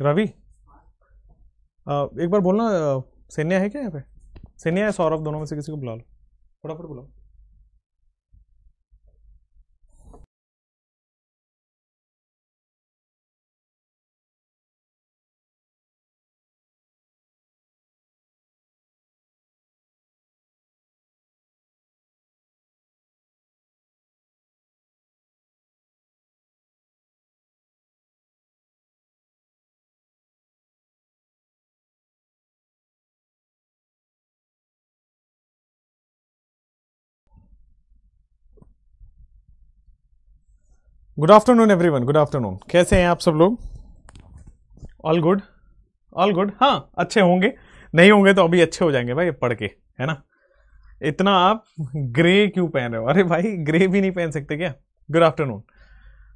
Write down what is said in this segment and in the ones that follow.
रवि, एक बार बोलना, सेन्या है क्या यहाँ पे? सेन्या या सौरभ, दोनों में से किसी को बुला लो, फटाफट बुलाओ। Good afternoon everyone, good afternoon. कैसे हैं आप सब लोग? All good, all good. हाँ, अच्छे होंगे, नहीं होंगे तो अभी अच्छे हो जाएंगे भाई पढ़ के, है ना। इतना आप ग्रे क्यों पहन रहे हो? अरे भाई ग्रे भी नहीं पहन सकते क्या? Good afternoon,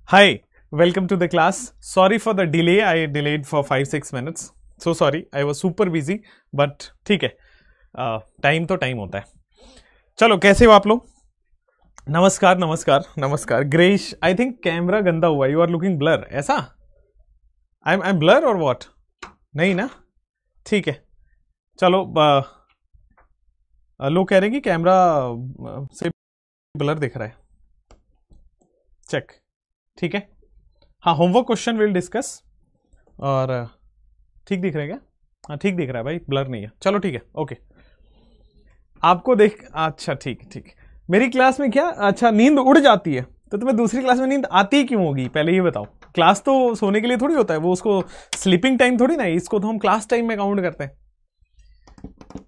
hi, welcome to the class. Sorry for the delay, I delayed for 5-6 minutes, so sorry, I was super busy, but ठीक है, टाइम तो टाइम होता है। चलो, कैसे हो आप लोग? नमस्कार नमस्कार नमस्कार। ग्रेश, आई थिंक कैमरा गंदा हुआ, यू आर लुकिंग ब्लर, ऐसा? आई एम ब्लर और व्हाट? नहीं ना, ठीक है। चलो, लोग कह रहे हैं कि कैमरा से ब्लर दिख रहा है, चेक, ठीक है। हाँ, होमवर्क क्वेश्चन विल डिस्कस। और ठीक दिख रहा है क्या? हाँ, ठीक दिख रहा है भाई, ब्लर नहीं है। चलो ठीक है, ओके। आपको देख, अच्छा ठीक ठीक। मेरी क्लास में क्या, अच्छा, नींद उड़ जाती है तो तुम्हें दूसरी क्लास में नींद आती क्यों होगी, पहले ये बताओ। क्लास तो सोने के लिए थोड़ी होता है, वो उसको स्लीपिंग टाइम थोड़ी ना, इसको तो हम क्लास टाइम में काउंट करते हैं।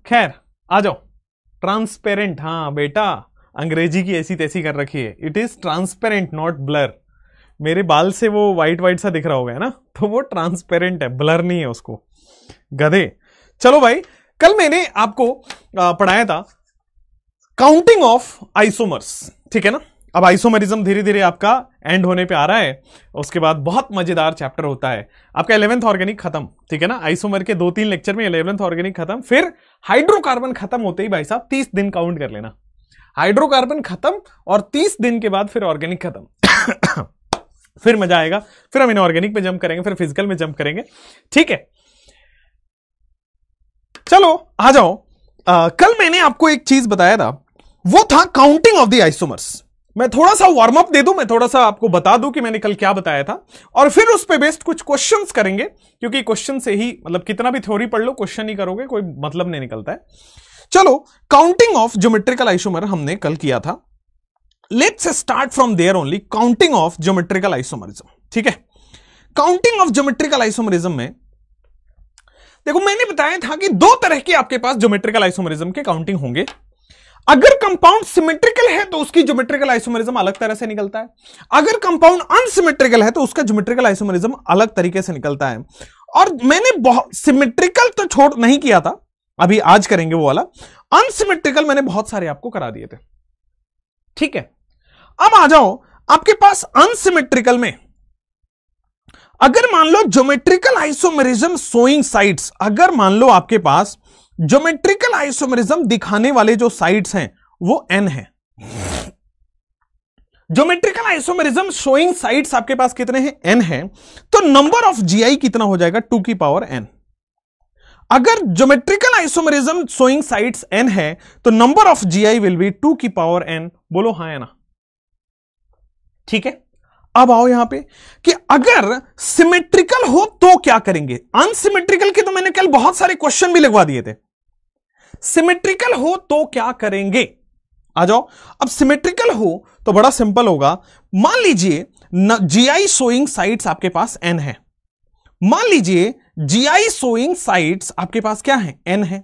खैर, आ जाओ। ट्रांसपेरेंट, हाँ बेटा, अंग्रेजी की ऐसी तैसी कर रखी है। It is transparent, not blur. मेरे बाल से वो व्हाइट व्हाइट सा दिख रहा होगा, है ना, तो वो ट्रांसपेरेंट है, ब्लर नहीं है उसको, गधे। चलो भाई, कल मैंने आपको पढ़ाया था काउंटिंग ऑफ आइसोमर्स, ठीक है ना। अब आइसोमरिज्म धीरे धीरे आपका एंड होने पे आ रहा है, उसके बाद बहुत मजेदार चैप्टर होता है आपका 11th ऑर्गेनिक खत्म, ठीक है ना। आइसोमर के 2-3 लेक्चर में 11th ऑर्गेनिक खत्म, फिर हाइड्रोकार्बन खत्म होते ही भाई साहब 30 दिन काउंट कर लेना। हाइड्रोकार्बन खत्म और 30 दिन के बाद फिर ऑर्गेनिक खत्म। फिर मजा आएगा, फिर हम इनऑर्गेनिक में जंप करेंगे, फिर फिजिकल में जंप करेंगे, ठीक है। चलो आ जाओ। कल मैंने आपको एक चीज बताया था, वो था काउंटिंग ऑफ द आइसोमर्स। मैं थोड़ा सा वार्म अप दे दूं, मैं थोड़ा सा आपको बता दूं कि मैंने कल क्या बताया था, और फिर उस पे बेस्ड कुछ क्वेश्चंस करेंगे, क्योंकि क्वेश्चन से ही, मतलब कितना भी थ्योरी पढ़ लो, क्वेश्चन ही करोगे कोई मतलब नहीं निकलता है। चलो, काउंटिंग ऑफ ज्योमेट्रिकल आइसोमर हमने कल किया था। Let's start from there only, counting of geometrical isomerism, ठीक है। काउंटिंग ऑफ ज्योमेट्रिकल आइसोमरिज्म में देखो, मैंने बताया था कि दो तरह के आपके पास ज्योमेट्रिकल आइसोमरिज्म के काउंटिंग होंगे। अगर कंपाउंड सिमेट्रिकल है तो उसकी ज्योमेट्रिकल आइसोमरिज्म अलग तरह से निकलता है, अगर कंपाउंड अनसिमेट्रिकल है तो उसका ज्योमेट्रिकल आइसोमरिज्म अलग तरीके से निकलता है। और मैंने बहुत सिमेट्रिकल तो छोड़ नहीं किया था, अभी आज करेंगे वो वाला। अनसिमेट्रिकल मैंने बहुत सारे आपको करा दिए थे, ठीक है। अब आ जाओ आपके पास अनसिमेट्रिकल में, अगर मान लो ज्योमेट्रिकल आइसोमरिज्म शोइंग साइड्स, अगर मान लो आपके पास ज्योमेट्रिकल आइसोमरिज्म दिखाने वाले जो साइड्स हैं वो n है। ज्योमेट्रिकल आइसोमरिज्म शोइंग साइड्स आपके पास कितने हैं? n है। तो नंबर ऑफ GI कितना हो जाएगा? 2 की पावर n। अगर geometrical isomerism showing sides n है तो number of GI will be 2 की पावर n। बोलो हाँ या ना, ठीक है। अब आओ यहां पे कि अगर सिमेट्रिकल हो तो क्या करेंगे। अनसिमेट्रिकल के तो मैंने कल बहुत सारे क्वेश्चन भी लगवा दिए थे। सिमेट्रिकल हो तो क्या करेंगे, आ जाओ। अब सिमेट्रिकल हो तो बड़ा सिंपल होगा। मान लीजिए GI शोइंग साइड्स आपके पास n है, मान लीजिए GI शोइंग साइड्स आपके पास क्या है? n है।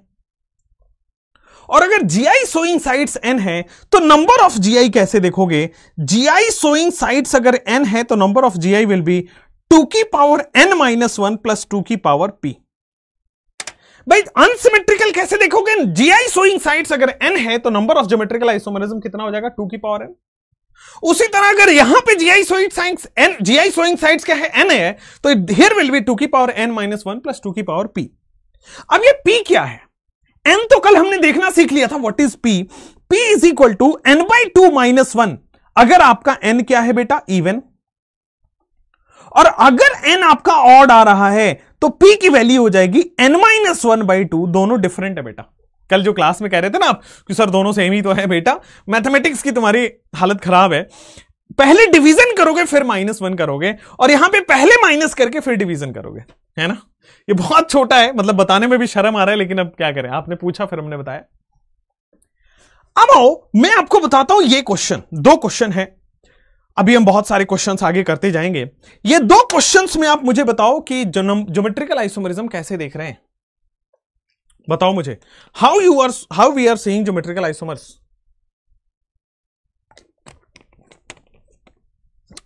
और अगर GI शोइंग साइड्स n है तो नंबर ऑफ GI कैसे देखोगे? GI शोइंग साइड्स अगर n है तो number of GI will be 2 की पावर n-1 प्लस 2 की पावर p। भाई अनसिमेट्रिकल कैसे देखोगे? GI शोइंग साइड्स अगर n है तो नंबर ऑफ ज्योमेट्रिकल आइसोमरिज्म कितना हो जाएगा? 2 की पावर n। उसी तरह अगर यहां पे GI शोइंग साइड्स क्या है? n है, तो हियर विल बी 2 की पावर n-1 प्लस 2 की पावर p। अब ये p क्या है? n तो कल हमने देखना सीख लिया था, what is p? p is equal to n/2 - 1। अगर आपका n क्या है बेटा? इवन। और अगर n आपका ऑड आ रहा है तो p की वैल्यू हो जाएगी n-1/2। दोनों डिफरेंट है बेटा। कल जो क्लास में कह रहे थे ना आप कि सर दोनों सेम ही तो है बेटा, मैथमेटिक्स की तुम्हारी हालत खराब है। पहले डिवीजन करोगे फिर -1 करोगे, और यहां पे पहले माइनस करके फिर डिवीजन करोगे, है ना। ये बहुत छोटा है, मतलब बताने में भी शर्म आ रहा है, लेकिन अब क्या करें, आपने पूछा फिर हमने बताया। अब आओ मैं आपको बताता हूं ये क्वेश्चन, 2 क्वेश्चन है, अभी हम बहुत सारे क्वेश्चंस आगे करते जाएंगे। ये 2 क्वेश्चंस में आप मुझे बताओ कि ज्योमेट्रिकल आइसोमेरिज्म कैसे देख रहे हैं। बताओ मुझे, how we are seeing geometrical isomers.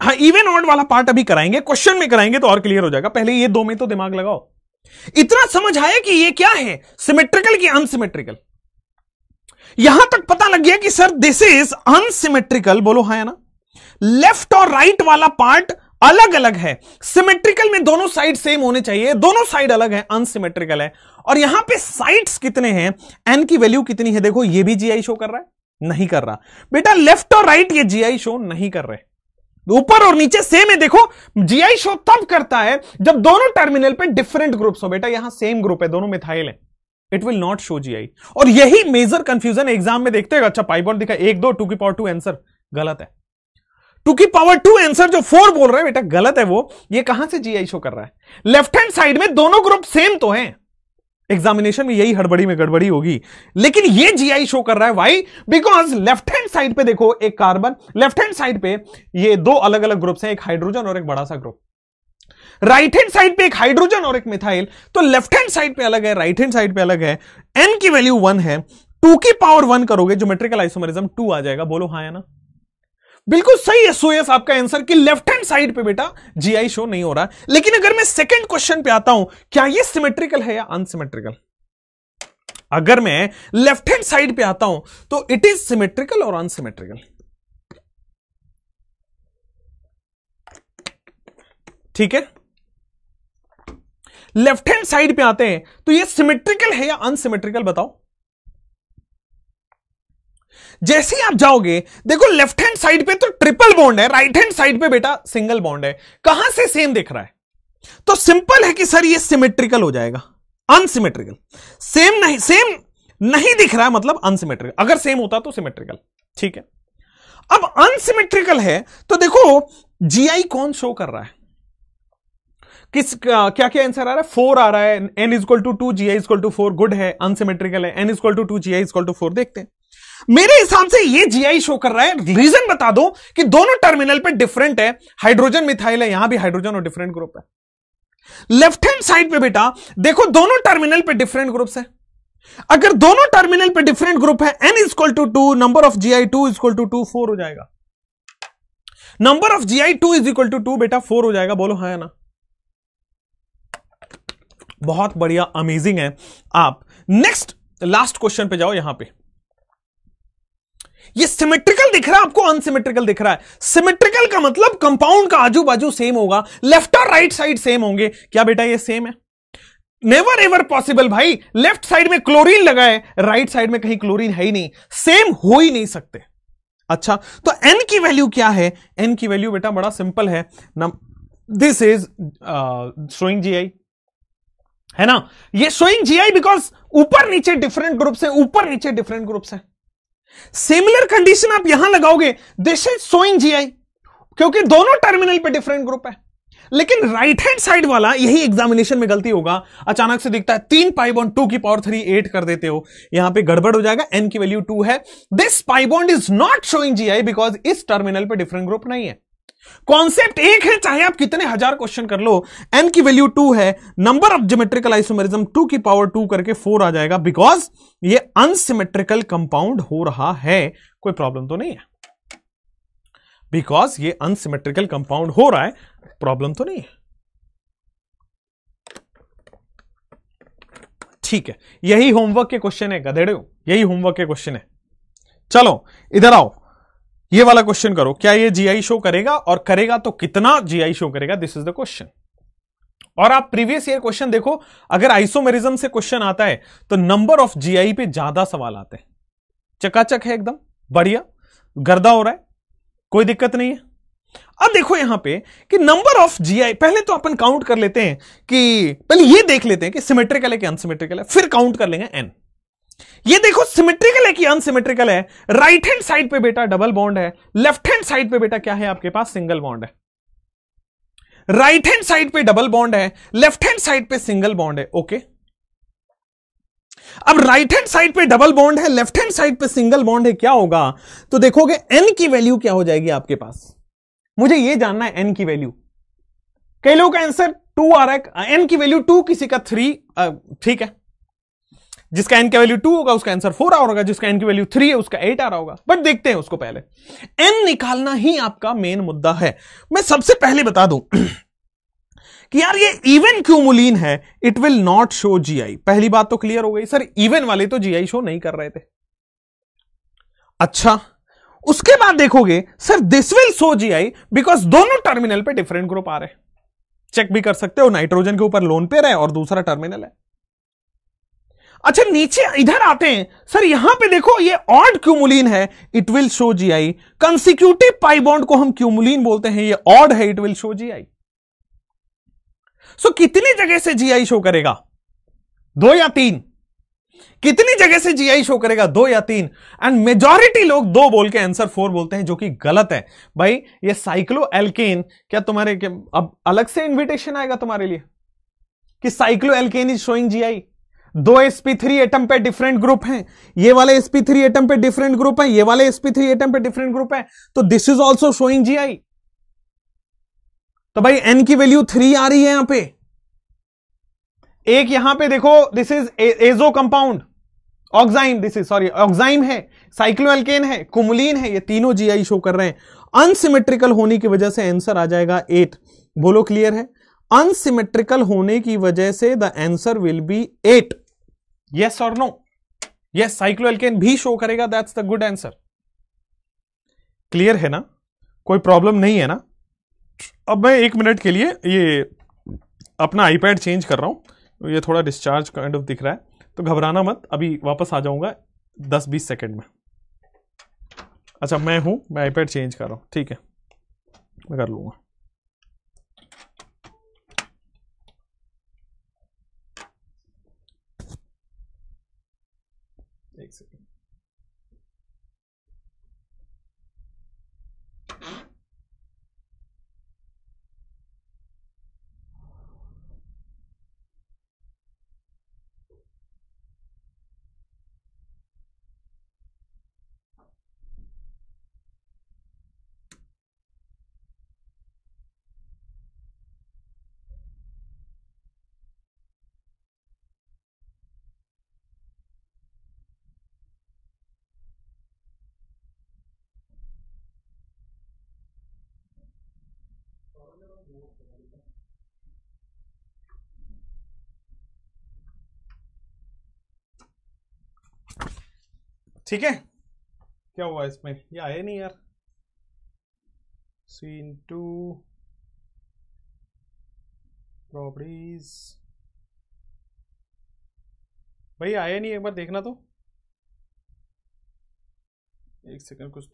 हाँ, इवन ऑड वाला पार्ट अभी कराएंगे, क्वेश्चन में कराएंगे तो और क्लियर हो जाएगा। पहले ये 2 में तो दिमाग लगाओ। इतना समझ आया कि ये क्या है, सिमेट्रिकल की अनसिमेट्रिकल। यहां तक पता लग गया कि सर दिस इज अनसिमेट्रिकल, बोलो हाँ या ना। लेफ्ट और राइट वाला पार्ट अलग अलग है, सिमेट्रिकल में दोनों साइड सेम होने चाहिए, दोनों साइड अलग है, अनसिमेट्रिकल है। और यहां पे साइड्स कितने हैं, एन की वैल्यू कितनी है, देखो ये भी जीआई शो कर रहा है, नहीं कर रहा बेटा। लेफ्ट और राइट ये जीआई शो नहीं कर रहे, ऊपर और नीचे सेम है। देखो जीआई शो तब करता है जब दोनों टर्मिनल पे डिफरेंट ग्रुप्स हो। बेटा यहां सेम ग्रुप है, दोनों मिथाइल है, it will not show GI. और यही मेजर कंफ्यूजन एग्जाम में देखते हैं। अच्छा पाई बॉन्ड दिखा 1 2 2 की पावर 2 आंसर गलत है। 2 की पावर 2 आंसर जो 4 बोल रहा है बेटा गलत है। वो ये कहां से जीआई शो कर रहा है, लेफ्ट हैंड साइड में दोनों ग्रुप सेम तो हैं। एग्जामिनेशन में यही हड़बड़ी में गड़बड़ी होगी, लेकिन ये जीआई शो कर रहा है। Why? Because left hand side पे देखो एक कार्बन, लेफ्ट हैंड साइड पे ये 2 अलग अलग ग्रुप्स हैं, एक हाइड्रोजन और एक बड़ा सा ग्रुप। राइट हैंड साइड पे एक हाइड्रोजन और एक मिथाइल, तो लेफ्ट हैंड साइड पे अलग है, राइट हैंड साइड पे अलग है। एन की वैल्यू 1 है, 2 की पावर 1 करोगे ज्योमेट्रिकल आइसोमेरिज्म 2 आ जाएगा। बोलो हाँ या ना। बिल्कुल सही है सोएस आपका आंसर कि लेफ्ट हैंड साइड पे बेटा जीआई शो नहीं हो रहा। लेकिन अगर मैं सेकंड क्वेश्चन पे आता हूं, क्या ये सिमेट्रिकल है या अनसिमेट्रिकल। अगर मैं लेफ्ट हैंड साइड पे आता हूं तो इट इज सिमेट्रिकल और अनसिमेट्रिकल। ठीक है, लेफ्ट हैंड साइड पे आते हैं तो ये सिमेट्रिकल है या अनसिमेट्रिकल बताओ। जैसे ही आप जाओगे देखो लेफ्ट हैंड साइड पे तो ट्रिपल बॉन्ड है, राइट हैंड साइड पे बेटा सिंगल बॉन्ड है। कहां से सेम दिख रहा है, तो सिंपल है कि सर ये सिमेट्रिकल हो जाएगा। अनसिमेट्रिकल सेम नहीं दिख रहा है मतलब अनसिमेट्रिकल, अगर सेम होता तो सिमेट्रिकल। ठीक है, अब अनसिमेट्रिकल है तो देखो जीआई कौन शो कर रहा है, क्या क्या आंसर आ रहा है, 4 आ रहा है। n = 2 GI = 4 गुड है, अनसिमेट्रिकल है। n = 2 GI = 4 देखते हैं। मेरे हिसाब से ये जीआई शो कर रहा है। रीजन बता दो कि दोनों टर्मिनल पे डिफरेंट है, हाइड्रोजन मिथाइल है, यहां भी हाइड्रोजन और डिफरेंट ग्रुप है। लेफ्ट हैंड साइड पे बेटा देखो दोनों टर्मिनल पे डिफरेंट ग्रुप्स है। अगर दोनों टर्मिनल पे डिफरेंट ग्रुप है, n = 2, नंबर ऑफ जीआई 2 = 2, 4 हो जाएगा। नंबर ऑफ जीआई 2 = 2 बेटा 4 हो जाएगा। बोलो हाँ या ना। बहुत बढ़िया, अमेजिंग है। आप नेक्स्ट लास्ट क्वेश्चन पे जाओ। यहां पे ये सिमेट्रिकल दिख रहा है आपको, अनसिमेट्रिकल दिख रहा है। सिमेट्रिकल का मतलब कंपाउंड का आजू बाजू सेम होगा, लेफ्ट और राइट साइड सेम होंगे। क्या बेटा ये सेम है? नेवर एवर पॉसिबल भाई। लेफ्ट साइड में क्लोरीन लगा है, राइट साइड में कहीं क्लोरीन है ही नहीं, सेम हो ही नहीं सकते। अच्छा तो n की वैल्यू क्या है? n की वैल्यू बेटा बड़ा सिंपल है, दिस इज शोइंग जीआई, है ना। ये शोइंग जीआई बिकॉज ऊपर नीचे डिफरेंट ग्रुप्स हैं, ऊपर नीचे डिफरेंट ग्रुप्स हैं। सिमिलर कंडीशन आप यहां लगाओगे, दिस इज शोइंग जीआई क्योंकि दोनों टर्मिनल पे डिफरेंट ग्रुप है। लेकिन राइट हैंड साइड वाला, यही एग्जामिनेशन में गलती होगा, अचानक से दिखता है 3 पाई बॉन्ड 2 की पावर 3 8 कर देते हो, यहां पे गड़बड़ हो जाएगा। n की वैल्यू 2 है, this pi bond is not showing GI because इस टर्मिनल पे डिफरेंट ग्रुप नहीं है। कॉन्सेप्ट एक है, चाहे आप कितने हजार क्वेश्चन कर लो। n की वैल्यू 2 है, नंबर ऑफ ज्योमेट्रिकल आइसोमेरिज्म 2 की पावर 2 करके 4 आ जाएगा बिकॉज ये अनसिमेट्रिकल कंपाउंड हो रहा है। कोई प्रॉब्लम तो नहीं है, बिकॉज ये अनसिमेट्रिकल कंपाउंड हो रहा है, प्रॉब्लम तो नहीं है। ठीक है, यही होमवर्क के क्वेश्चन है गधेड़े, यही होमवर्क के क्वेश्चन है। चलो इधर आओ, ये वाला क्वेश्चन करो। क्या ये जीआई शो करेगा, और करेगा तो कितना जीआई शो करेगा? This is the question. और आप प्रीवियस ईयर क्वेश्चन देखो, अगर आइसोमेरिज्म से क्वेश्चन आता है तो नंबर ऑफ जीआई पे ज्यादा सवाल आते हैं। चकाचक है, एकदम बढ़िया, गर्दा हो रहा है, कोई दिक्कत नहीं है। अब देखो यहां पे कि नंबर ऑफ जीआई, पहले तो अपन काउंट कर लेते हैं कि पहले ये देख लेते हैं कि सिमेट्रिकल है कि अनसिमेट्रिकल है, फिर काउंट कर लेंगे एन। ये देखो सिमेट्रिकल है कि अनसिमेट्रिकल है। राइट हैंड साइड पे बेटा डबल बॉन्ड है, लेफ्ट हैंड साइड पे बेटा क्या है आपके पास, सिंगल बॉन्ड है। राइट हैंड साइड पे डबल बॉन्ड है, लेफ्ट हैंड साइड पे सिंगल बॉन्ड है। ओके, अब राइट हैंड साइड पे डबल बॉन्ड है, लेफ्ट हैंड साइड पे सिंगल बॉन्ड है, क्या होगा? तो देखोगे एन की वैल्यू क्या हो जाएगी आपके पास। मुझे यह जानना है एन की वैल्यू। कई लोगों का आंसर 2 आ रहा है, एन की वैल्यू 2, किसी का 3। ठीक है, जिसका एन का वैल्यू 2 होगा उसका आंसर 4 आ रहा होगा, जिसका एन की वैल्यू 3 है उसका 8 आ रहा होगा। बट देखते हैं उसको, पहले एन निकालना ही आपका मेन मुद्दा है। मैं सबसे पहले बता दूं कि यार ये इवन क्यूमुलीन है, it will not show GI. पहली बात तो क्लियर हो गई, सर इवन वाले तो जीआई शो नहीं कर रहे थे। अच्छा, उसके बाद देखोगे sir this will show GI because दोनों टर्मिनल पे डिफरेंट ग्रुप आ रहे हैं। चेक भी कर सकते हो, नाइट्रोजन के ऊपर लोन पेयर है और दूसरा टर्मिनल है। अच्छा नीचे इधर आते हैं, सर यहां पे देखो ये ऑड क्यूमुलीन है, it will show GI. Consecutive pi bond को हम क्यूमुलीन बोलते हैं, ये ऑड है, इट विल शो जीआई। सो कितनी जगह से जीआई शो करेगा, 2 या 3? कितनी जगह से जीआई शो करेगा, 2 या 3? एंड मेजॉरिटी लोग 2 बोल के आंसर 4 बोलते हैं, जो कि गलत है। भाई ये साइक्लो एल्केन क्या तुम्हारे अब अलग से इन्विटेशन आएगा तुम्हारे लिए कि cyclo alkane is showing GI? 2 sp3 atom पे डिफरेंट ग्रुप हैं, ये वाले sp3 एटम पे डिफरेंट ग्रुप है, ये वाले sp3 एटम पे डिफरेंट ग्रुप है, तो this is also showing GI. तो भाई एन की वैल्यू 3 आ रही है यहां पे। एक यहां पे देखो, this is azo compound, oxime, this is sorry oxime है, साइक्लोएल्केन है, कुमुलीन है, ये तीनों जीआई शो कर रहे हैं। अनसिमेट्रिकल होने की वजह से आंसर आ जाएगा 8। बोलो क्लियर है? अनसिमेट्रिकल होने की वजह से the answer will be 8। Yes और नो? यस, साइक्लोएल्केन भी शो करेगा, that's the good answer. Clear है ना? कोई प्रॉब्लम नहीं है ना? अब मैं 1 मिनट के लिए ये अपना आईपैड चेंज कर रहा हूं, ये थोड़ा डिस्चार्ज काइंड ऑफ दिख रहा है, तो घबराना मत, अभी वापस आ जाऊंगा 10-20 सेकंड में। अच्छा मैं आईपैड चेंज कर रहा हूं, ठीक है, मैं कर लूंगा। एक सेकंड। ठीक है, क्या हुआ इसमें, ये आया नहीं यार, सीन 2 प्रॉपर्टीज, भाई आया नहीं, एक बार देखना तो, एक सेकंड कुछ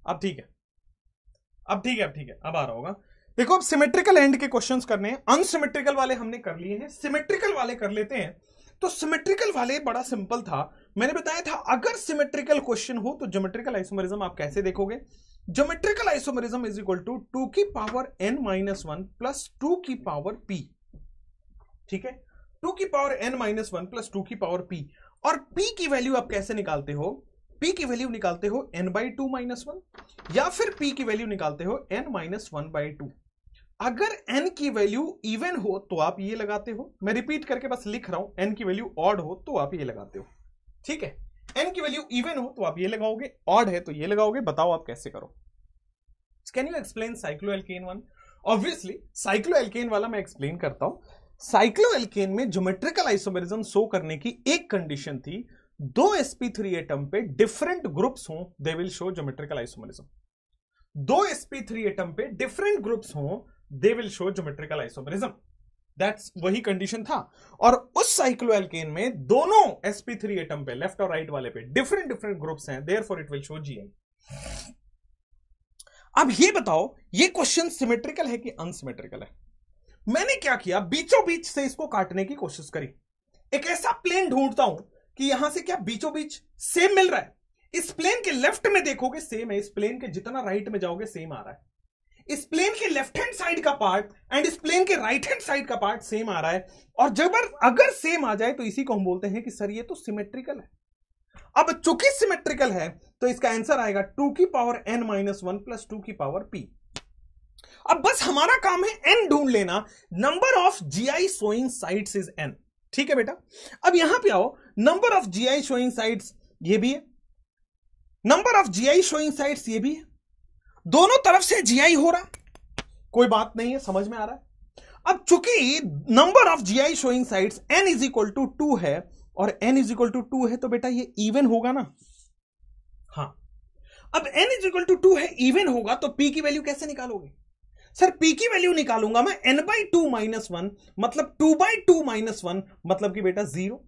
अब ठीक है, अब ठीक है, अब ठीक है, अब आ रहा होगा। देखो अब सिमेट्रिकल एंड के क्वेश्चंस करने हैं, अनसिमेट्रिकल वाले हमने कर लिए हैं, सिमेट्रिकल वाले कर लेते हैं। तो सिमेट्रिकल वाले बड़ा सिंपल था, मैंने बताया था अगर सिमेट्रिकल क्वेश्चन हो तो ज्योमेट्रिकल आइसोमेरिज्म आप कैसे देखोगे। Geometrical isomerism is equal to 2 की पावर n-1 प्लस 2 की पावर p, ठीक है, 2 की पावर n-1 प्लस 2 की पावर p। और p की वैल्यू आप कैसे निकालते हो, p की वैल्यू निकालते हो n/2 - 1 या फिर p की वैल्यू निकालते हो n-1/2। अगर n की वैल्यू इवन हो तो आप ये लगाते हो, मैं रिपीट करके बस लिख रहा हूं, n की वैल्यू ऑड हो तो आप ये लगाते हो, ठीक है, n की वैल्यू इवन हो तो आप ये लगाओगे, ऑड है तो ये लगाओगे। बताओ आप कैसे करो। Can you explain cycloalkane one? Obviously cycloalkane वाला मैं एक्सप्लेन करता हूं। साइक्लोएल्केन में ज्योमेट्रिकल आइसोमेरिज्म शो करने की एक कंडीशन थी, 2 sp3 एटम पे डिफरेंट ग्रुप्स हों, they will show geometrical isomerism. 2 sp3 atom पे डिफरेंट ग्रुप्स हों, they will show geometrical isomerism. That's वही कंडीशन था। और उस साइक्लोएल्केन में दोनों sp3 एटम पे, लेफ्ट और राइट वाले पे डिफरेंट डिफरेंट ग्रुप्स हैं, therefore it will show GI। अब ये बताओ ये क्वेश्चन सिमेट्रिकल है कि अनसिमेट्रिकल है? मैंने क्या किया, बीचों बीच से इसको काटने की कोशिश करी। एक ऐसा प्लेन ढूंढता हूं कि यहां से क्या बीचों बीच सेम मिल रहा है। इस प्लेन के लेफ्ट में देखोगे सेम है, इस प्लेन के जितना राइट में जाओगे सेम आ रहा है। इस प्लेन के लेफ्ट हैंड साइड का पार्ट एंड इस प्लेन के राइट हैंड साइड का पार्ट सेम आ रहा है। और जब अगर सेम आ जाए तो इसी को हम बोलते हैं कि सर ये तो सिमेट्रिकल है। अब चूंकि सिमेट्रिकल है तो इसका आंसर आएगा 2 की पावर n-1 प्लस 2 की पावर p। अब बस हमारा काम है n ढूंढ लेना, number of GI showing sites is n, ठीक है बेटा। अब यहां पे आओ, number of GI showing sites ये भी है, number of GI showing sites ये भी है, दोनों तरफ से GI हो रहा है, कोई बात नहीं है, समझ में आ रहा है। अब चूंकि number of GI showing sites n is equal to 2 है और n इज इक्वल टू 2 है तो बेटा ये इवन होगा ना। हाँ, अब n इज इक्वल टू 2 है, इवन होगा तो p की वैल्यू कैसे निकालोगे? सर p की वैल्यू निकालूंगा मैं n/2 - 1 मतलब 2/2 - 1 मतलब कि बेटा 0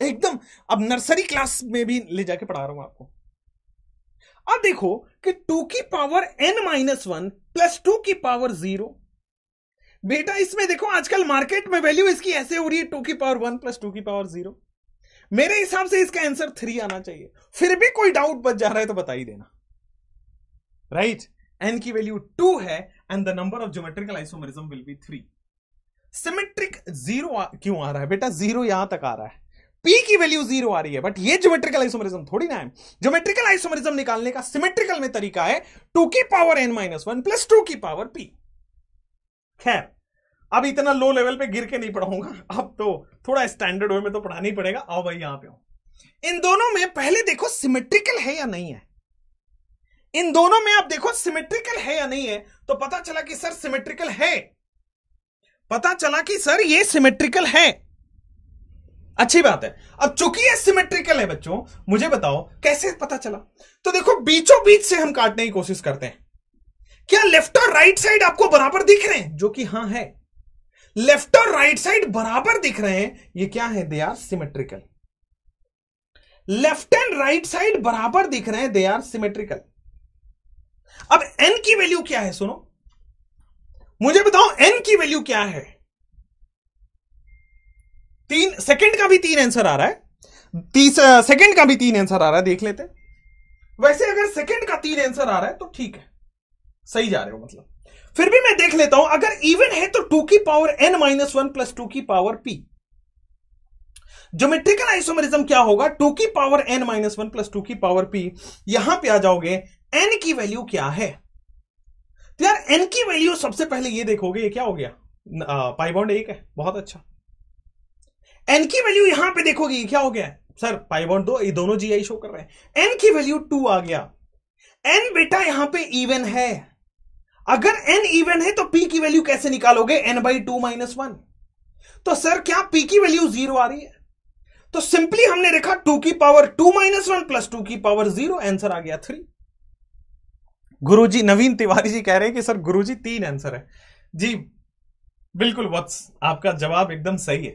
एकदम। अब नर्सरी क्लास में भी ले जाके पढ़ा रहा हूं आपको। अब देखो कि 2 की पावर n-1 प्लस 2 की पावर 0, बेटा इसमें देखो आजकल मार्केट में वैल्यू इसकी ऐसे हो रही है 2 की पावर 1 प्लस 2 की पावर 0। मेरे हिसाब से इसका आंसर 3 आना चाहिए। फिर भी कोई डाउट बच जा रहा है तो बता ही देना, राइट। n की वैल्यू 2 है and the number of geometrical isomerism will be 3। Symmetric 0 क्यों आ रहा है बेटा? 0 यहां तक आ रहा है, p की वैल्यू 0 आ रही है, बट ये ज्योमेट्रिकल आइसोमेरिज्म थोड़ी ना है। ज्योमेट्रिकल आइसोमेरिज्म निकालने का सिमेट्रिकल में तरीका है 2 की पावर n-1 प्लस 2 की पावर p। खैर अब इतना लो लेवल पे गिर के नहीं पढ़ाऊंगा, अब तो थोड़ा स्टैंडर्ड वे में तो पढ़ाना ही पड़ेगा। आओ भाई यहां पे हो, इन दोनों में पहले देखो सिमेट्रिकल है या नहीं है। इन दोनों में आप देखो सिमेट्रिकल है या नहीं है, तो पता चला कि सर सिमेट्रिकल है, पता चला कि सर ये सिमेट्रिकल है, अच्छी बात है। अब चूंकि ये सिमेट्रिकल है बच्चों, मुझे बताओ कैसे पता चला। तो देखो बीचों बीच से हम काटने की कोशिश करते हैं। क्या लेफ्ट और राइट साइड आपको बराबर दिख रहे हैं? जो कि हां है, लेफ्ट और राइट साइड बराबर दिख रहे हैं, ये क्या है? They are symmetrical. Left and right side बराबर दिख रहे हैं, दे आर सिमेट्रिकल। अब n की वैल्यू क्या है? सुनो मुझे बताओ n की वैल्यू क्या है? 3 सेकंड का भी 3 आंसर आ रहा है, 30 सेकंड का भी 3 आंसर आ रहा है, देख लेते हैं। वैसे अगर सेकंड का 3 आंसर आ रहा है तो ठीक है, सही जा रहे हो मतलब। फिर भी मैं देख लेता हूं, अगर इवन है तो 2 की पावर n-1 प्लस 2 की पावर p। ज्योमेट्रिकल आइसोमेरिज्म क्या होगा? 2 की पावर n-1 प्लस 2 की पावर p। यहां पे आ जाओगे, n की वैल्यू क्या है? तो यार n की वैल्यू सबसे पहले ये देखोगे, ये क्या हो गया? पाई बॉन्ड 1 है, बहुत अच्छा। n की वैल्यू यहां पे देखोगे, ये क्या हो गया? सर पाई बॉन्ड 2, ये दोनों GI शो कर रहे हैं। n की वैल्यू 2 आ गया। n बेटा यहां पे इवन है, अगर n इवन है तो p की वैल्यू कैसे निकालोगे? n/2 - 1। तो सर क्या p की वैल्यू 0 आ रही है? तो सिंपली हमने लिखा 2 की पावर 2 - 1 प्लस 2 की पावर 0, आंसर आ गया 3। गुरुजी नवीन तिवारी जी कह रहे हैं कि सर गुरुजी 3 आंसर है जी। बिल्कुल वत्स, आपका जवाब एकदम सही है।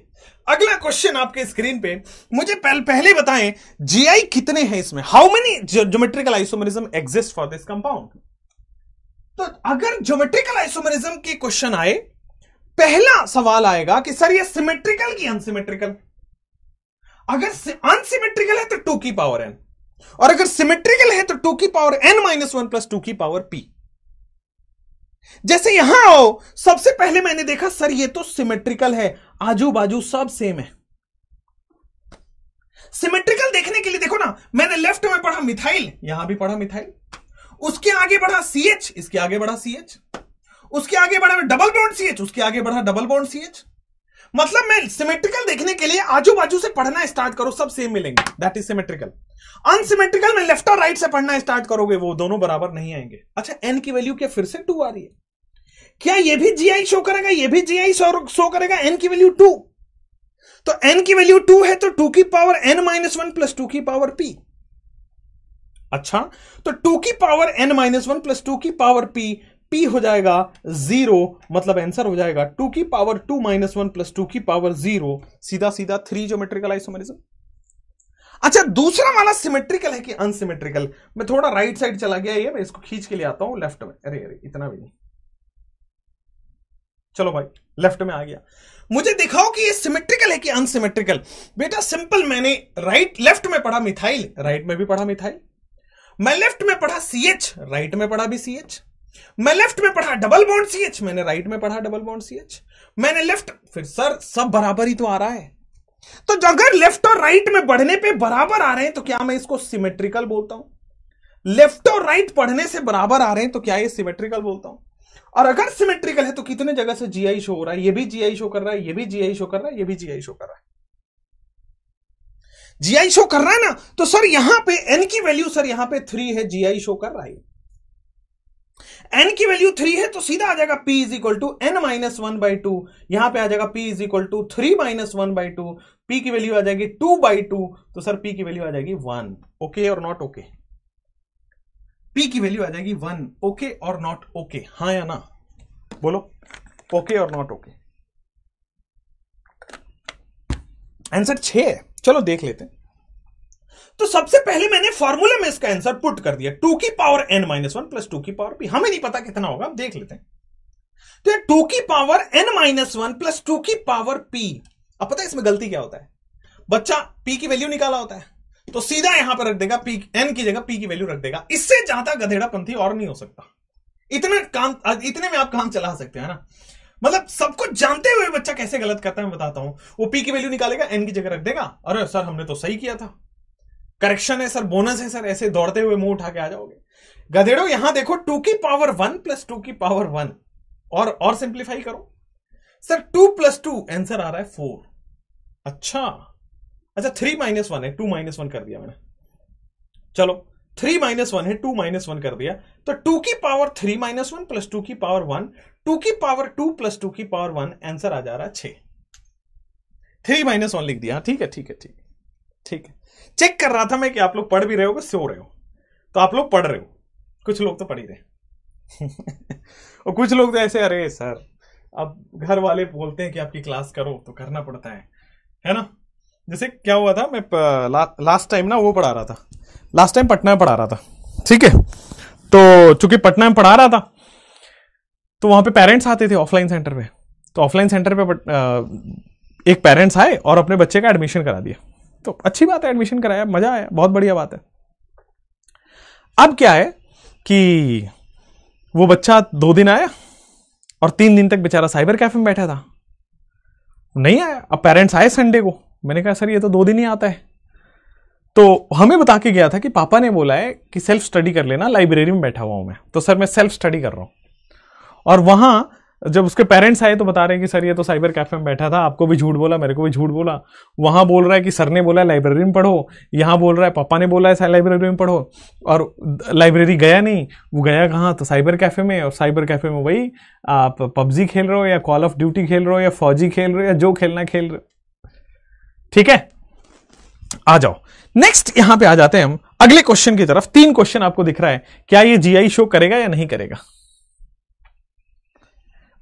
अगला क्वेश्चन आपके स्क्रीन पे, मुझे पहले बताएं जीआई कितने हैं इसमें, how many geometrical isomerism exist for this compound. तो अगर ज्योमेट्रिकल आइसोमरिज्म की क्वेश्चन आए, पहला सवाल आएगा कि सर ये सिमेट्रिकल की अनसिमेट्रिकल। अगर अनसिमेट्रिकल है तो 2 की पावर n, और अगर सिमेट्रिकल है तो 2 की पावर n-1 प्लस 2 की पावर p। जैसे यहां आओ, सबसे पहले मैंने देखा सर ये तो सिमेट्रिकल है, आजू बाजू सब सेम है। सिमेट्रिकल देखने के लिए देखो ना, मैंने लेफ्ट में पढ़ा मिथाइल, यहां भी पढ़ा मिथाइल, उसके आगे बढ़ा CH, इसके आगे बढ़ा CH, उसके आगे बढ़ा डबल बॉन्ड CH, उसके आगे बढ़ा डबल बॉन्ड CH। मतलब मैं सिमेट्रिकल देखने के लिए आजू बाजू से पढ़ना स्टार्ट करो, सब सेम मिलेंगे, दैट इज सिमेट्रिकल। अनसिमेट्रिकल में लेफ्ट और राइट से पढ़ना स्टार्ट करोगे, वो दोनों बराबर नहीं आएंगे। अच्छा, n की वैल्यू क्या फिर से 2 आ रही है? क्या ये भी GI शो करेगा, ये भी GI शो करेगा, n की वैल्यू 2। तो n की वैल्यू 2 है तो 2 की पावर n-1 प्लस 2 की पावर p। अच्छा, तो 2 की पावर n-1 प्लस 2 की पावर p हो जाएगा 0, मतलब आंसर हो जाएगा 2 की पावर 2-1 प्लस 2 की पावर 0, सीधा सीधा 3 ज्योमेट्रिकल आइसोमरिज्म। अच्छा, दूसरा वाला सिमेट्रिकल है कि अनसिमेट्रिकल। मैं थोड़ा राइट साइड चला गया, ये मैं इसको खींच के लिए आता हूं लेफ्ट में। अरे अरे, इतना भी नहीं, चलो भाई लेफ्ट में आ गया। मुझे दिखाओ कि ये सिमेट्रिकल है कि अनसिमेट्रिकल। बेटा सिंपल, मैंने लेफ्ट में पढ़ा मिथाइल, राइट में भी पढ़ा मिथाइल। मैं लेफ्ट में पढ़ा CH, राइट में पढ़ा भी CH। मैं लेफ्ट में पढ़ा डबल बॉन्ड CH, मैंने राइट में पढ़ा डबल बॉन्ड CH। मैंने लेफ्ट, फिर सर सब बराबर ही तो आ रहा है। तो अगर लेफ्ट और राइट में बढ़ने पे बराबर आ रहे हैं तो क्या मैं इसको सिमेट्रिकल बोलता हूं? लेफ्ट और राइट पढ़ने से बराबर आ रहे हैं तो क्या ये सिमेट्रिकल बोलता हूं? और अगर सिमेट्रिकल है तो कितने जगह से GI शो हो रहा है? ये भी GI शो कर रहा है, ये भी GI शो कर रहा है, ये भी GI शो कर रहा है। GI शो कर रहा है ना, तो सर यहां पे n की वैल्यू, सर यहां पे 3 है, GI शो कर रहा है। n की वैल्यू 3 है तो सीधा आ जाएगा p is equal to n-1/2। यहां पे आ जाएगा p is equal to 3-1/2। p की वैल्यू आ जाएगी 2/2, तो सर p की वैल्यू आ जाएगी 1। ओके और नॉट ओके? p की वैल्यू आ जाएगी 1। ओके और नॉट ओके? हाँ या ना बोलो, ओके और नॉट ओके? आंसर 6 है। चलो देख लेते हैं। तो सबसे पहले मैंने फॉर्मूला में इसका आंसर पुट कर दिया, 2 की पावर n-1 प्लस 2 की पावर p। हमें नहीं पता कितना होगा, देख लेते हैं। तो 2 की पावर n-1 प्लस 2 की पावर p। अब पता है इसमें गलती क्या होता है? बच्चा p की वैल्यू निकाला होता है तो सीधा यहां पर रख देगा, p n की जगह p की वैल्यू रख देगा। इससे ज्यादा गधेड़ापंथी और नहीं हो सकता। इतने में आप काम चला सकते हैं ना। मतलब सब कुछ जानते हुए बच्चा कैसे गलत करता है मैं बताता हूं। वो p की वैल्यू निकालेगा, n की जगह रख देगा। अरे सर हमने तो सही किया था, करेक्शन है सर, बोनस है सर, ऐसे दौड़ते हुए मुंह उठा के आ जाओगे। गधेड़ो यहां देखो, 2 की पावर 1 प्लस 2 की पावर 1, और सिंप्लीफाई करो सर, 2 प्लस 2 आंसर आ रहा है 4। अच्छा 3-1 है, 2-1 कर दिया मैंने। चलो 3-1 है, 2-1 कर दिया, तो 2 की पावर 3-1 प्लस 2 की पावर 1, 2 की पावर 2 प्लस 2 की पावर 1, आंसर आ जा रहा है 6। 3-1 लिख दिया। ठीक है ठीक है ठीक है ठीक है। चेक कर रहा था मैं कि आप लोग पढ़ भी रहे हो, सो रहे हो। तो आप लोग पढ़ रहे हो, कुछ लोग तो पढ़ ही रहे और कुछ लोग तो ऐसे, अरे सर अब घर वाले बोलते हैं कि आपकी क्लास करो तो करना पड़ता है ना। जैसे क्या हुआ था, मैं लास्ट टाइम ना वो पढ़ा रहा था, लास्ट टाइम पटना में पढ़ा रहा था, ठीक है। तो चूंकि पटना में पढ़ा रहा था तो वहां पे पेरेंट्स आते थे ऑफलाइन सेंटर पे। तो ऑफलाइन सेंटर पे एक पेरेंट्स आए और अपने बच्चे का एडमिशन करा दिया। तो अच्छी बात है, एडमिशन कराया, मजा आया, बहुत बढ़िया बात है। अब क्या है कि वो बच्चा 2 दिन आया और 3 दिन तक बेचारा साइबर कैफे में बैठा था, नहीं आया। अब पेरेंट्स आए संडे को, मैंने कहा सर ये तो 2 दिन ही आता है। तो हमें बता के गया था कि पापा ने बोला है कि सेल्फ स्टडी कर लेना, लाइब्रेरी में बैठा हुआ हूं मैं। तो सर मैं सेल्फ स्टडी कर रहा हूं। और वहां जब उसके पेरेंट्स आए तो बता रहे हैं कि सर ये तो साइबर कैफे में बैठा था, आपको भी झूठ बोला, मेरे को भी झूठ बोला। वहां बोल रहा है कि सर ने बोला लाइब्रेरी में पढ़ो, यहां बोल रहा है पापा ने बोला है लाइब्रेरी में पढ़ो, और लाइब्रेरी गया नहीं, वो गया कहां? तो साइबर कैफे में। और साइबर कैफे में वही आप पबजी खेल रहे हो या कॉल ऑफ ड्यूटी खेल रहे हो या फौजी खेल रहे हो या जो खेलना खेल रहे हो। ठीक है, आ जाओ नेक्स्ट, यहां पे आ जाते हैं हम अगले क्वेश्चन की तरफ। 3 क्वेश्चन आपको दिख रहा है, क्या ये GI शो करेगा या नहीं करेगा?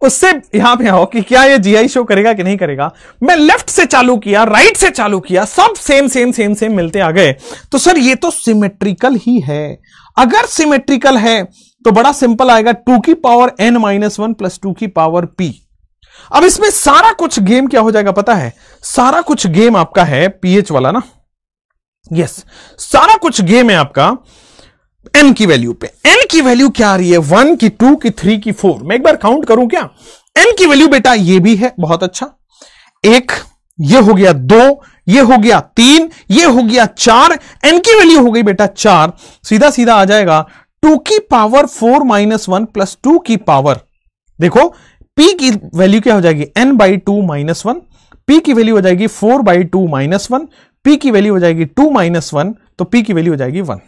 उससे यहां पे आओ कि क्या ये जीआई शो करेगा कि नहीं करेगा। मैं लेफ्ट से चालू किया, राइट से चालू किया, सब सेम सेम सेम सेम मिलते आ गए। तो सर ये तो सिमेट्रिकल ही है। अगर सिमेट्रिकल है तो बड़ा सिंपल आएगा 2 की पावर n-1 प्लस 2 की पावर p। अब इसमें सारा कुछ गेम क्या हो जाएगा पता है, सारा कुछ गेम आपका है pH वाला ना, यस सारा कुछ गेम है आपका n की वैल्यू पे। n की वैल्यू क्या आ रही है, 1 की 2 की 3 की 4। मैं एक बार काउंट करूं क्या, n की वैल्यू बेटा ये भी है, बहुत अच्छा, 1 ये हो गया, 2 ये हो गया, 3 ये हो गया, 4 n की वैल्यू हो गई बेटा 4। सीधा सीधा आ जाएगा 2 की पावर 4 माइनस 1 प्लस 2 की पावर, देखो p की वैल्यू क्या हो जाएगी n/2 माइनस 1, p की वैल्यू हो जाएगी 4/2 माइनस 1, p की वैल्यू हो जाएगी 2 माइनस 1, तो p की वैल्यू हो जाएगी 1।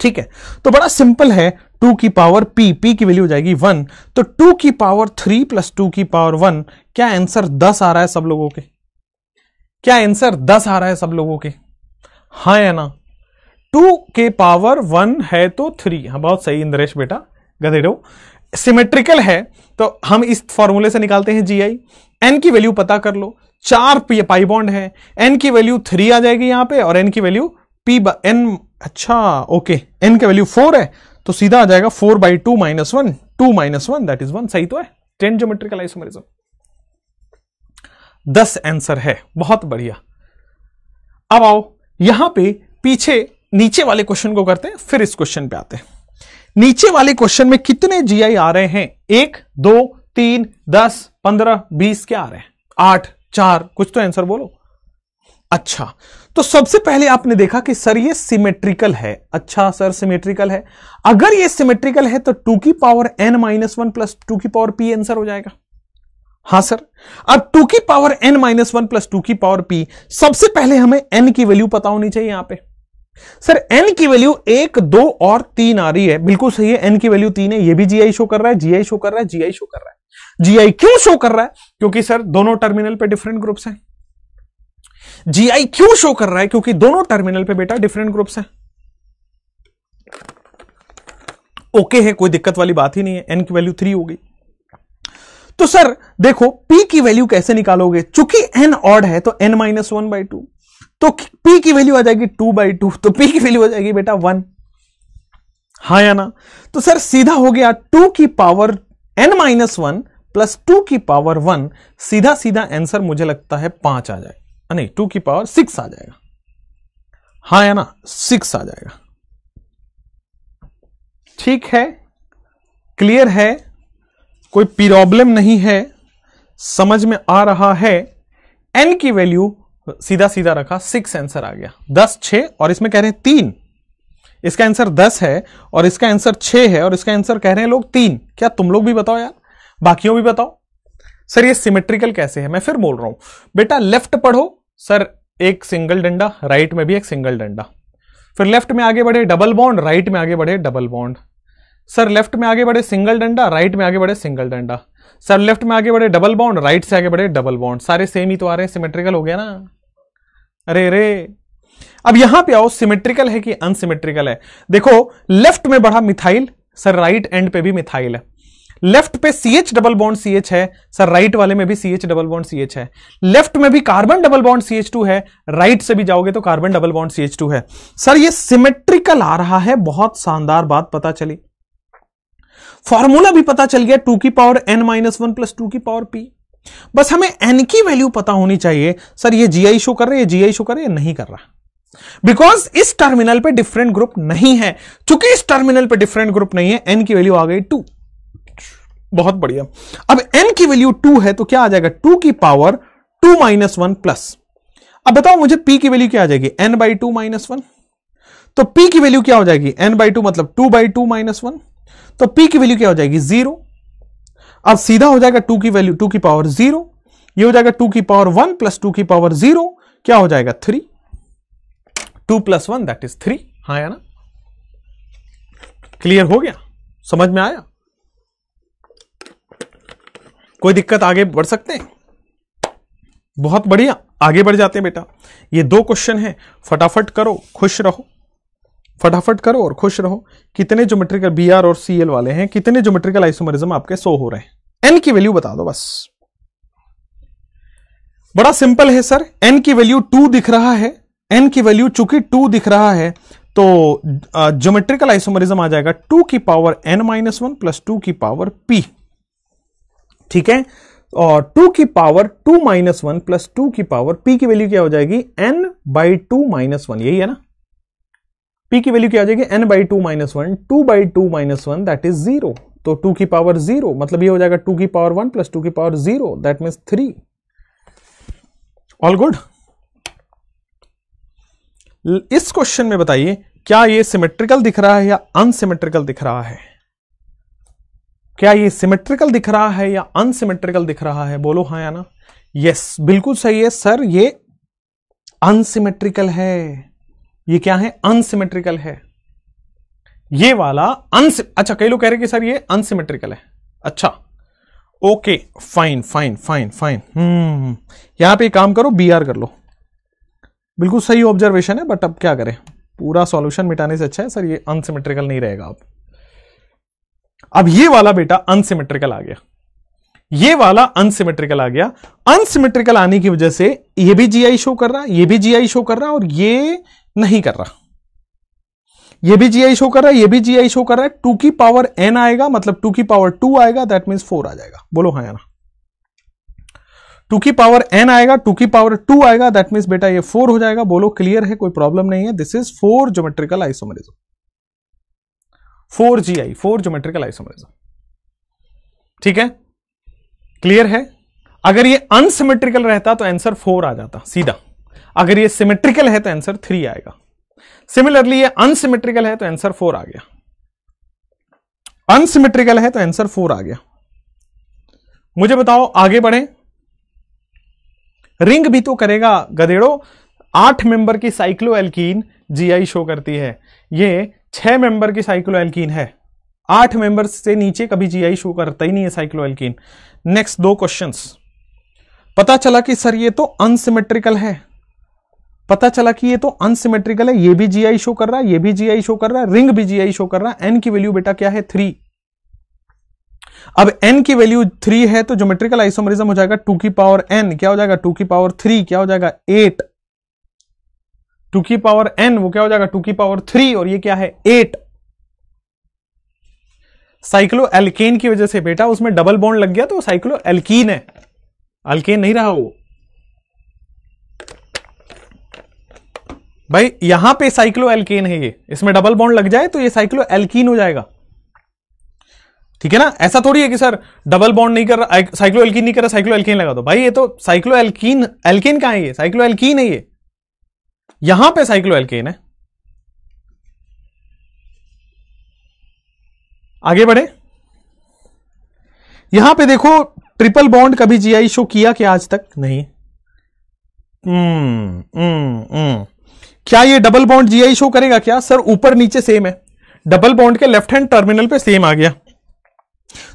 ठीक है, तो बड़ा सिंपल है, 2 की पावर p की वैल्यू हो जाएगी 1, तो 2 की पावर 3 प्लस 2 की पावर 1, क्या आंसर 10 आ रहा है सब लोगों के, क्या आंसर 10 आ रहा है सब लोगों के, हाँ या ना। 2 के पावर 1 है तो 3, हाँ बहुत सही इंद्रेश बेटा, गधेड़ो। सिमेट्रिकल है तो हम इस फॉर्मूले से निकालते हैं जीआई। n की वैल्यू पता कर लो, 4 पाई बॉन्ड है, n की वैल्यू 3 आ जाएगी यहां पे, और n की वैल्यू n, अच्छा ओके, n की वैल्यू 4 है तो सीधा आ जाएगा 4/2 माइनस 1, 2 माइनस 1 दैट इज 1। सही तो है, 10 ज्योमेट्रिकल आइसोमेरिज्म, 10 आंसर है, बहुत बढ़िया। अब आओ यहां पे पीछे नीचे वाले क्वेश्चन को करते हैं, फिर इस क्वेश्चन पे आते हैं। नीचे वाले क्वेश्चन में कितने जीआई आ रहे हैं, 1 2 3 10 15 20, क्या आ रहे हैं, 8 4, कुछ तो आंसर बोलो। अच्छा, तो सबसे पहले आपने देखा कि सर ये सिमेट्रिकल है। अच्छा सर सिमेट्रिकल है, अगर ये सिमेट्रिकल है तो 2 की पावर n-1 प्लस 2 की पावर p आंसर हो जाएगा। हां सर, अब 2 की पावर n-1 प्लस 2 की पावर p, सबसे पहले हमें n की वैल्यू पता होनी चाहिए यहां पे। सर n की वैल्यू 1 2 और 3 आ रही है, बिल्कुल सही है, n की वैल्यू 3 है, ये भी जीआई शो कर रहा है, जीआई शो कर रहा है, जीआई शो कर रहा है। जीआई क्यों शो कर रहा है, क्योंकि सर दोनों टर्मिनल पे डिफरेंट ग्रुप्स हैं। जीआई क्यों शो कर रहा है, क्योंकि दोनों टर्मिनल पे बेटा डिफरेंट ग्रुप्स हैं। ओके है, कोई दिक्कत वाली बात ही नहीं है, n की वैल्यू 3 होगी। तो सर देखो p की वैल्यू कैसे निकालोगे, चूंकि n ऑड है तो n-1/2, तो p की वैल्यू आ जाएगी 2/2, तो p की वैल्यू आ जाएगी बेटा 1, हाँ या ना। तो सर सीधा हो गया 2 की पावर n-1 प्लस 2 की पावर 1, सीधा सीधा आंसर मुझे लगता है 5 आ जाएगा, नहीं 2 की पावर 6 आ जाएगा, हाँ या ना, 6 आ जाएगा। ठीक है, क्लियर है, कोई प्रॉब्लम नहीं है, समझ में आ रहा है। n की वैल्यू सीधा सीधा रखा, 6 आंसर आ गया, 10 6, और इसमें कह रहे हैं 3, इसका आंसर 10 है और इसका आंसर 6 है, और इसका आंसर कह रहे हैं लोग 3। क्या तुम लोग भी बताओ यार, बाकियों भी बताओ। सर ये सिमेट्रिकल कैसे है, मैं फिर बोल रहा हूं बेटा, लेफ्ट पढ़ो सर एक सिंगल डंडा, राइट में भी एक सिंगल डंडा, फिर लेफ्ट में आगे बढ़े डबल बॉन्ड, राइट में आगे बढ़े डबल बॉन्ड, सर लेफ्ट में आगे बढ़े सिंगल डंडा, राइट में आगे बढ़े सिंगल डंडा, सर लेफ्ट में आगे बढ़े डबल बॉन्ड, राइट से आगे बढ़े डबल बॉन्ड, सारे सेम ही तो आ रहे हैं, सिमेट्रिकल हो गया ना। अरे रे, अब यहां पे आओ, सिमेट्रिकल है कि अनसिमेट्रिकल है। देखो लेफ्ट में बढ़ा मिथाइल, सर राइट एंड पे भी मिथाइल है, लेफ्ट पे CH डबल बॉन्ड CH है, सर राइट वाले में भी CH डबल बॉन्ड CH है, लेफ्ट में भी कार्बन डबल बॉन्ड CH2 है, राइट से भी जाओगे तो कार्बन डबल बॉन्ड CH2 है। सर ये सिमेट्रिकल आ रहा है, बहुत शानदार बात पता चली, फॉर्मूला भी पता चल गया, 2 की पावर n-1 प्लस 2 की पावर p। बस हमें n की वैल्यू पता होनी चाहिए। सर ये जीआई शो कर रहे हैं, जीआई शो कर रहे हैं, नहीं कर रहा, बिकॉज इस टर्मिनल पे डिफरेंट ग्रुप नहीं है। चूंकि इस टर्मिनल पे डिफरेंट ग्रुप नहीं है, n की वैल्यू आ गई 2, बहुत बढ़िया। अब n की वैल्यू 2 है तो क्या आ जाएगा, 2 की पावर 2-1 प्लस, अब बताओ मुझे p की वैल्यू क्या आ जाएगी, n/2 - 1, तो p की वैल्यू क्या हो जाएगी, n/2 मतलब 2/2 - 1, तो p की वैल्यू क्या हो जाएगी 0। अब सीधा हो जाएगा 2 की वैल्यू 2 की पावर 0, ये हो जाएगा 2 की पावर 1 प्लस 2 की पावर 0, क्या हो जाएगा 3, 2 + 1 दैट इज 3, हाँ या ना। क्लियर हो गया, समझ में आया, कोई दिक्कत, आगे बढ़ सकते हैं। बहुत बढ़िया, आगे बढ़ जाते हैं बेटा। ये 2 क्वेश्चन हैं, फटाफट करो, खुश रहो, फटाफट करो और खुश रहो। कितने ज्योमेट्रिकल BR और CL वाले हैं, कितने ज्योमेट्रिकल आइसोमरिज्म आपके शो हो रहे हैं, एन की वैल्यू बता दो बस। बड़ा सिंपल है सर, एन की वैल्यू 2 दिख रहा है, एन की वैल्यू चूंकि 2 दिख रहा है तो ज्योमेट्रिकल आइसोमरिज्म आ जाएगा 2 की पावर n-1 प्लस 2 की पावर p। ठीक है, और 2 की पावर 2-1 प्लस 2 की पावर p की वैल्यू क्या हो जाएगी n/2-1, यही है ना। p की वैल्यू क्या हो जाएगी n/2-1, 2/2-1 दैट इज 0, तो 2 की पावर 0 मतलब ये हो जाएगा 2 की पावर 1 प्लस 2 की power 0 that means 3। All good. इस क्वेश्चन में बताइए क्या ये सिमेट्रिकल दिख रहा है या अनसिमेट्रिकल दिख रहा है? क्या ये सिमेट्रिकल दिख रहा है या अनसिमेट्रिकल दिख रहा है? बोलो हाँ या ना। यस, बिल्कुल सही है सर, ये अनसिमेट्रिकल है। ये क्या है? अनसिमेट्रिकल है। ये वाला अच्छा, कई लोग कह रहे हैं कि सर ये अनसिमेट्रिकल है। अच्छा okay, fine fine fine fine. यहां पे काम करो, BR कर लो। बिल्कुल सही ऑब्जर्वेशन है, बट अब क्या करें, पूरा सॉल्यूशन मिटाने से अच्छा है सर ये अनसिमेट्रिकल नहीं रहेगा। अब ये वाला बेटा अनसिमेट्रिकल आ गया, ये वाला अनसिमेट्रिकल आ गया। अनसिमेट्रिकल आने की वजह से ये भी GI शो कर रहा है, ये भी GI शो कर रहा है, और ये नहीं कर रहा। ये भी GI शो कर रहा है, ये भी GI शो कर रहा है। 2 की पावर n आएगा मतलब 2 की पावर 2 आएगा, दैट मीन्स 4 आ जाएगा। बोलो हाँ या ना। 2 की पावर n आएगा, 2 की पावर 2 आएगा, दैट मीन्स बेटा ये 4 हो जाएगा। बोलो क्लियर है, कोई प्रॉब्लम नहीं है। This is 4 geometrical isomerism, 4 GI, 4 geometrical isomerism. ठीक है, क्लियर है। अगर ये अनसिमेट्रिकल रहता तो आंसर 4 आ जाता सीधा, अगर ये सिमेट्रिकल है तो आंसर 3 आएगा। सिमिलरली ये अनसिमेट्रिकल है तो आंसर 4 आ गया, अनसिमेट्रिकल है तो आंसर 4 आ गया। मुझे बताओ आगे बढ़े। रिंग भी तो करेगा गधेड़ो। 8 मेंबर की साइक्लोएल्कीन GI शो करती है, ये 6 मेंबर की साइक्लोएल्कीन है। 8 मेंबर से नीचे कभी GI शो करता ही नहीं है साइक्लोएल्कीन। Next 2 questions. पता चला कि सर ये तो अनसिमेट्रिकल है, पता चला कि ये तो अनसिमेट्रिकल है, ये भी GI शो कर रहा है, ये भी GI शो कर रहा है, रिंग भी GI शो कर रहा है। n की वैल्यू बेटा क्या है 3। अब n की वैल्यू 3 है तो ज्योमेट्रिकल आइसोमरिज्म हो जाएगा 2 की पावर n, क्या हो जाएगा 2 की पावर 3, क्या हो जाएगा 8। 2 की पावर n वो क्या हो जाएगा 2 की पावर 3, और ये क्या है 8। साइक्लो एल्केन की वजह से बेटा उसमें डबल बॉन्ड लग गया तो साइक्लो एल्कीन है, अल्केन नहीं रहा वो। भाई यहां पे साइक्लो एल्केन है, ये इसमें डबल बॉन्ड लग जाए तो ये साइक्लो एल्कीन हो जाएगा। ठीक है ना, ऐसा थोड़ी है कि सर डबल बॉन्ड नहीं कर रहा, साइक्लो एल्कीन नहीं कर रहा, साइक्लो एल्केन लगा दो। भाई ये तो साइक्लो एल्कीन, एल्केन कहां है? ये साइक्लो एल्कीन है, ये यहां पे साइक्लो एल्केन है। आगे बढ़े। यहां पे देखो ट्रिपल बॉन्ड कभी GI शो किया क्या? आज तक नहीं। क्या ये डबल बॉन्ड GI शो करेगा क्या? सर ऊपर नीचे सेम है, डबल बॉन्ड के लेफ्ट हैंड टर्मिनल पे सेम आ गया,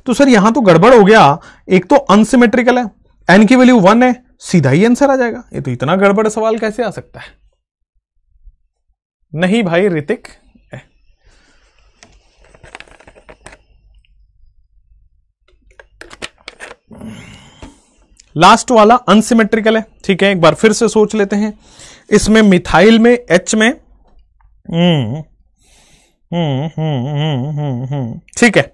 तो सर यहां तो गड़बड़ हो गया। एक तो अनसिमेट्रिकल है, n की वैल्यू 1 है, सीधा ही आंसर आ जाएगा। ये तो इतना गड़बड़ सवाल कैसे आ सकता है? नहीं भाई ऋतिक, लास्ट वाला अनसिमेट्रिकल है। ठीक है, एक बार फिर से सोच लेते हैं। इसमें मिथाइल में H में ठीक है,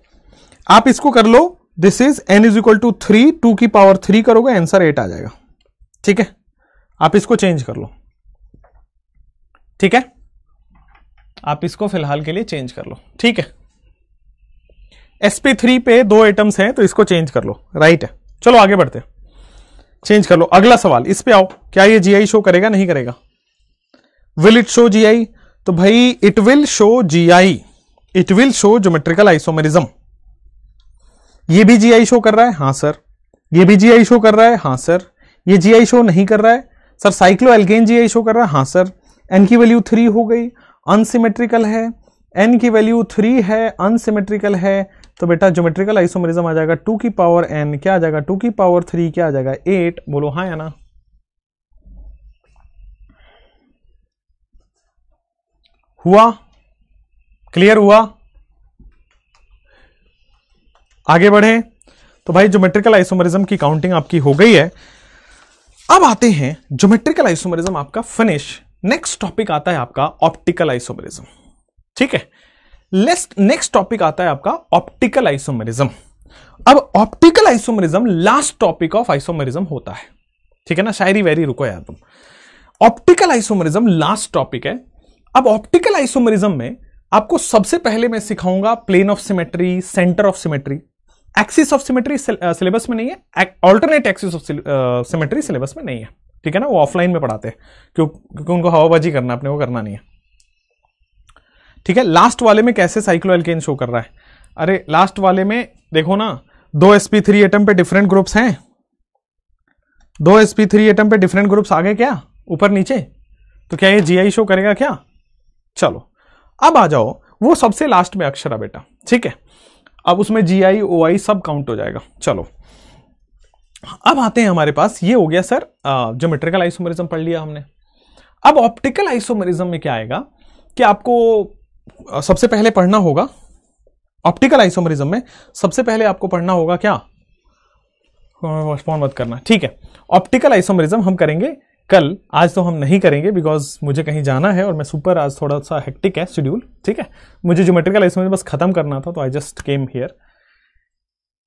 आप इसको कर लो। This is n is equal to 3, 2 की पावर 3 करोगे आंसर 8 आ जाएगा। ठीक है, आप इसको चेंज कर लो। ठीक है, आप इसको फिलहाल के लिए चेंज कर लो। ठीक है, sp3 पे 2 एटम्स हैं तो इसको चेंज कर लो, राइट है। चलो आगे बढ़ते हैं, चेंज कर लो। अगला सवाल, इस पे आओ। क्या ये GI शो करेगा? नहीं करेगा। Will it show GI? तो भाई it will show GI, it will show geometrical isomerism. ये भी GI शो कर रहा है, हां सर। ये भी GI शो कर रहा है, हां सर। ये GI शो नहीं कर रहा है sir, cyclo alkane GI show कर रहा है, हां सर। n की वैल्यू 3 हो गई, अनसिमेट्रिकल है। n की वैल्यू 3 है, अनसिमेट्रिकल है, तो बेटा ज्योमेट्रिकल आइसोमेरिज्म आ जाएगा 2 की पावर n, क्या आ जाएगा 2 की पावर 3, क्या आ जाएगा 8। बोलो हाँ या ना। हुआ? क्लियर हुआ? आगे बढ़े तो भाई ज्योमेट्रिकल आइसोमरिज्म की काउंटिंग आपकी हो गई है। अब आते हैं ज्योमेट्रिकल आइसोमरिज्म आपका फिनिश। नेक्स्ट टॉपिक आता है आपका ऑप्टिकल आइसोमरिज्म। ठीक है, नेक्स्ट टॉपिक आता है आपका ऑप्टिकल आइसोमरिज्म। अब optical isomerism last topic of isomerism होता है। ठीक है ना, शायरी वैरी रुको यार तुम। ऑप्टिकल आइसोमरिज्म लास्ट टॉपिक है। अब ऑप्टिकल आइसोमरिज्म में आपको सबसे पहले मैं सिखाऊंगा plane of symmetry, centre of symmetry. Axis of symmetry syllabus में नहीं है, alternate axis of symmetry syllabus में नहीं है। ठीक है ना, वो ऑफलाइन में पढ़ाते हैं क्योंकि उनको हवाबाजी करना, अपने को करना नहीं है। ठीक है, लास्ट वाले में कैसे साइक्लोएल्केन शो कर रहा है? अरे लास्ट वाले में देखो ना, 2 sp3 एटम पे डिफरेंट ग्रुप्स हैं, 2 sp3 एटम पे डिफरेंट ग्रुप्स आ गए क्या ऊपर नीचे? तो क्या ये जीआई शो करेगा क्या? चलो अब आ जाओ, वो सबसे लास्ट में अक्षर है बेटा। ठीक है, अब उसमें जीआई ओआई सब काउंट हो जाएगा। चलो अब आते हैं हमारे पास, ये हो गया सर ज्योमेट्रिकल आइसोमरिज्म पढ़ लिया हमने। अब ऑप्टिकल आइसोमरिज्म में क्या आएगा कि आपको सबसे पहले पढ़ना होगा, ऑप्टिकल आइसोमरिज्म में सबसे पहले आपको पढ़ना होगा क्या? फोन मत करना। ठीक है, ऑप्टिकल आइसोमरिज्म हम करेंगे कल, आज तो हम नहीं करेंगे बिकॉज मुझे कहीं जाना है और मैं सुपर, आज थोड़ा सा हेक्टिक है शेड्यूल। ठीक है, मुझे ज्योमेट्रिकल आइसोमरिज्म बस खत्म करना था, तो आई जस्ट केम हियर।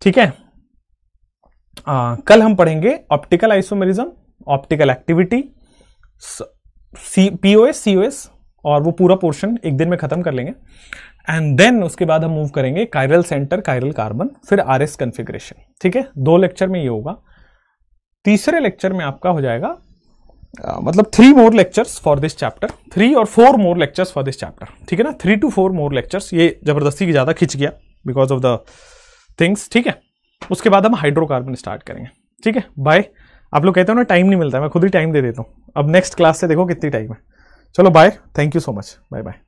ठीक है, कल हम पढ़ेंगे optical isomerism, optical activity, POS, COS, और वो पूरा पोर्शन एक दिन में खत्म कर लेंगे। एंड देन उसके बाद हम मूव करेंगे कायरल सेंटर, कायरल कार्बन, फिर आरएस कॉन्फ़िगरेशन। ठीक है, 2 लेक्चर में ये होगा। तीसरे लेक्चर में आपका हो जाएगा मतलब 3 more lectures for this chapter, 3 or 4 more lectures for this chapter. ठीक है ना, 3 to 4 more lectures। ये जबरदस्ती की ज्यादा खिंच गया बिकॉज ऑफ द थिंग्स। ठीक है, उसके बाद हम हाइड्रोकार्बन स्टार्ट करेंगे। ठीक है, बाय। आप लोग कहते हो ना टाइम नहीं मिलता है, मैं खुद ही टाइम दे देता हूं। अब नेक्स्ट क्लास से देखो कितनी टाइम है। चलो bye, thank you so much, bye bye.